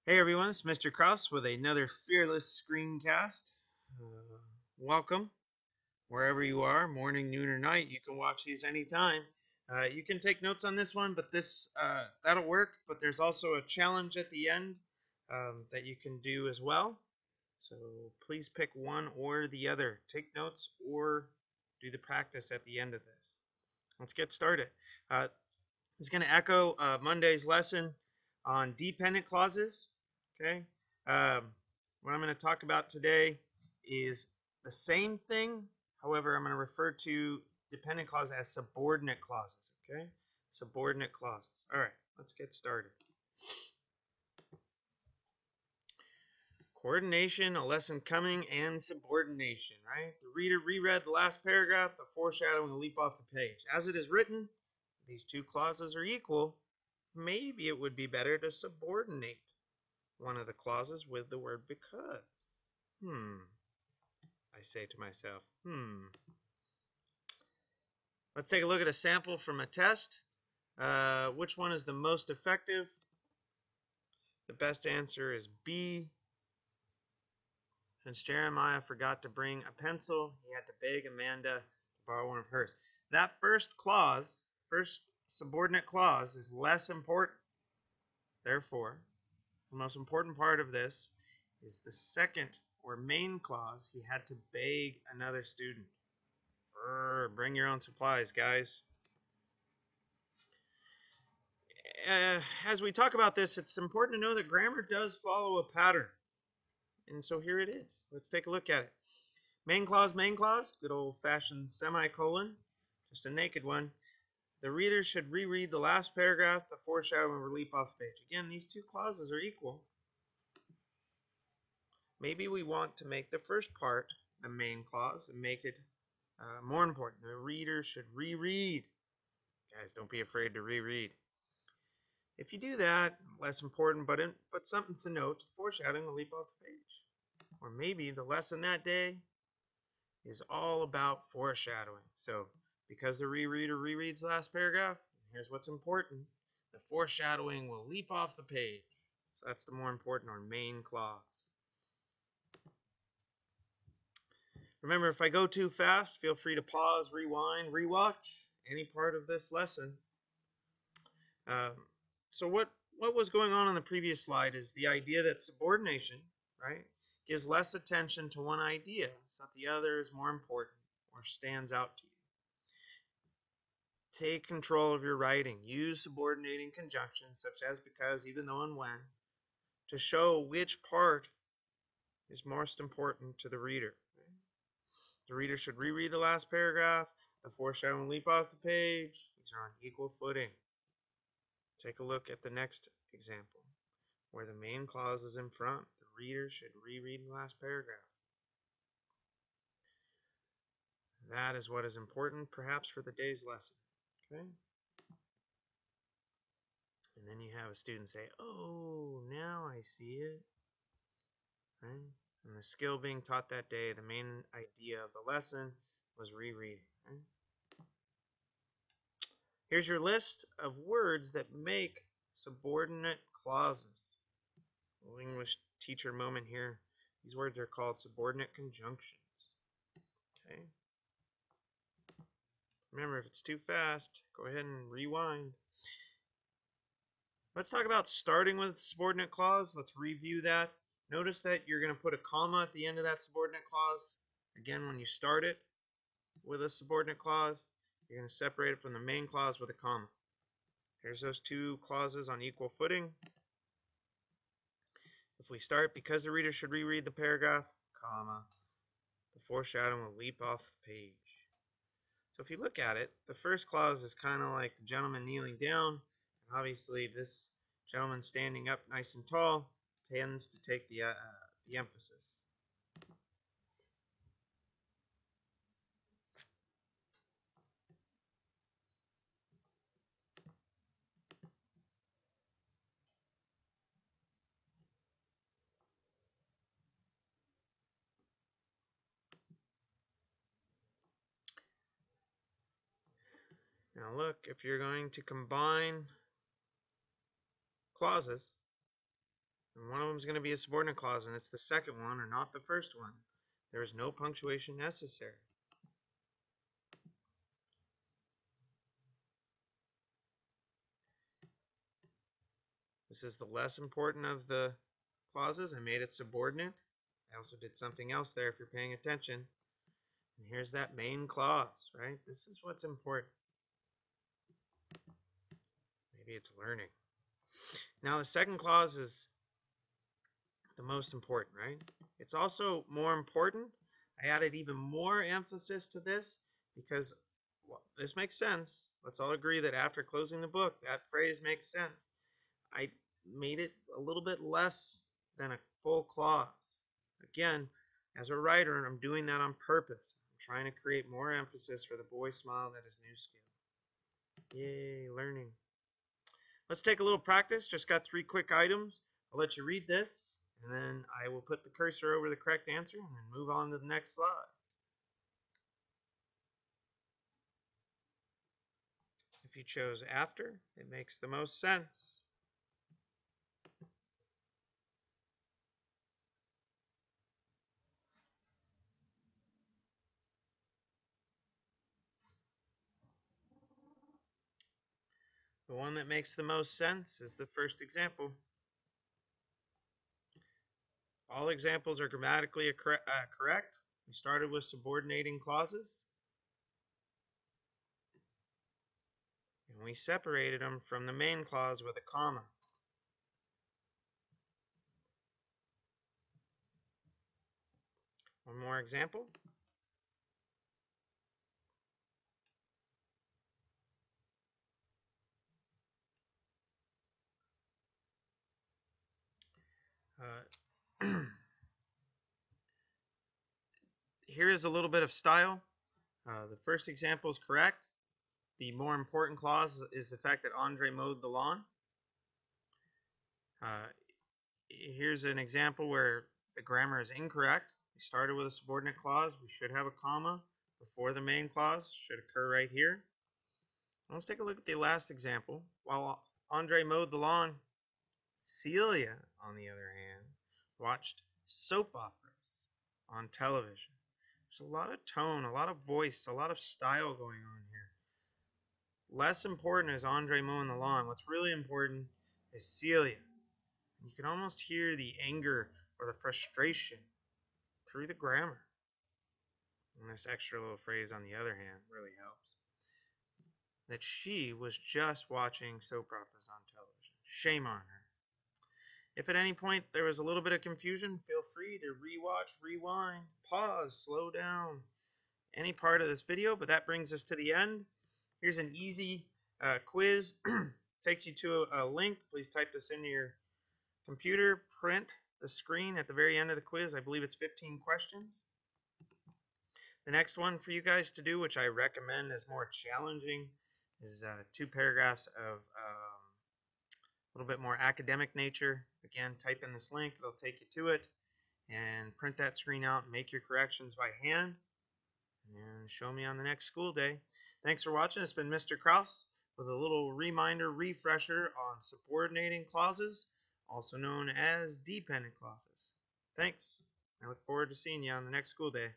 Hey everyone, it's Mr. Kraus with another fearless screencast. Welcome, wherever you are, morning, noon, or night. You can watch these anytime. You can take notes on this one, but that'll work. But there's also a challenge at the end that you can do as well. So please pick one or the other. Take notes or do the practice at the end of this. Let's get started. It's going to echo Monday's lesson on dependent clauses. Okay. What I'm going to talk about today is the same thing. However, I'm going to refer to dependent clause as subordinate clauses. Okay. Subordinate clauses. All right. Let's get started. Coordination, a lesson coming, and subordination. Right. The reader reread the last paragraph. The foreshadowing will leap off the page. As it is written, these two clauses are equal. Maybe it would be better to subordinate one of the clauses with the word because. I say to myself, Let's take a look at a sample from a test. Which one is the most effective? The best answer is B. Since Jeremiah forgot to bring a pencil, he had to beg Amanda to borrow one of hers. That first clause, first subordinate clause, is less important. Therefore, the most important part of this is the second or main clause. He had to beg another student. Bring your own supplies, guys. As we talk about this, it's important to know that grammar does follow a pattern. And so here it is. Let's take a look at it. Main clause, good old-fashioned semicolon, just a naked one. The reader should reread the last paragraph, the foreshadowing will leap off the page. Again, these two clauses are equal. Maybe we want to make the first part the main clause and make it more important. The reader should reread. Guys, don't be afraid to reread. If you do that, less important, but something to note, foreshadowing will leap off the page. Or maybe the lesson that day is all about foreshadowing. So, because the rereader rereads the last paragraph, here's what's important. The foreshadowing will leap off the page. So that's the more important or main clause. Remember, if I go too fast, feel free to pause, rewind, rewatch any part of this lesson. So what was going on the previous slide is the idea that subordination, right, gives less attention to one idea so that the other is more important or stands out to you. Take control of your writing. Use subordinating conjunctions such as because, even though, and when to show which part is most important to the reader. The reader should reread the last paragraph. The foreshadowing will leap off the page. These are on equal footing. Take a look at the next example, where the main clause is in front. The reader should reread the last paragraph. That is what is important, perhaps, for the day's lesson. Okay? And then you have a student say, oh, now I see it. Right? And the skill being taught that day, the main idea of the lesson was rereading. Right? Here's your list of words that make subordinate clauses. A little English teacher moment here. These words are called subordinate conjunctions. Okay. Remember, if it's too fast, go ahead and rewind. Let's talk about starting with subordinate clause. Let's review that. Notice that you're going to put a comma at the end of that subordinate clause. Again, when you start it with a subordinate clause, you're going to separate it from the main clause with a comma. Here's those two clauses on equal footing. If we start, because the reader should reread the paragraph, comma, the foreshadowing will leap off the page. So if you look at it, the first clause is kind of like the gentleman kneeling down. And obviously, this gentleman standing up nice and tall tends to take the emphasis. Now look, if you're going to combine clauses, and And one of them is going to be a subordinate clause, and it's the second one, or not the first one. There is no punctuation necessary. This is the less important of the clauses. I made it subordinate. I also did something else there if you're paying attention. And here's that main clause, right? This is what's important. Maybe it's learning. Now the second clause is the most important, right? It's also more important. I added even more emphasis to this because well, this makes sense. Let's all agree that after closing the book, that phrase makes sense. I made it a little bit less than a full clause. Again, as a writer, I'm doing that on purpose. I'm trying to create more emphasis for the boy smile that is new skill. Yay, learning. Let's take a little practice. Just got 3 quick items. I'll let you read this, and then I will put the cursor over the correct answer and then move on to the next slide. If you chose after, it makes the most sense. The one that makes the most sense is the first example. All examples are grammatically correct. We started with subordinating clauses, and we separated them from the main clause with a comma. One more example. Here is a little bit of style. The first example is correct. The more important clause is the fact that Andre mowed the lawn. Here's an example where the grammar is incorrect. We started with a subordinate clause. We should have a comma before the main clause. Should occur right here. Let's take a look at the last example. While Andre mowed the lawn, Celia, on the other hand, watched soap operas on television. There's a lot of tone, a lot of voice, a lot of style going on here. Less important is Andre mowing the lawn. What's really important is Celia. You can almost hear the anger or the frustration through the grammar. And this extra little phrase, on the other hand, really helps. That she was just watching soap operas on television. Shame on her. If at any point there was a little bit of confusion, feel free to rewatch, rewind, pause, slow down any part of this video. But that brings us to the end. Here's an easy quiz. Takes you to a link. Please type this into your computer. Print the screen at the very end of the quiz. I believe it's 15 questions. The next one for you guys to do, which I recommend is more challenging, is 2 paragraphs of a little bit more academic nature. Again, type in this link. It'll take you to it. And print that screen out and make your corrections by hand. And show me on the next school day. Thanks for watching. It's been Mr. Kraus with a little reminder refresher on subordinating clauses, also known as dependent clauses. Thanks. I look forward to seeing you on the next school day.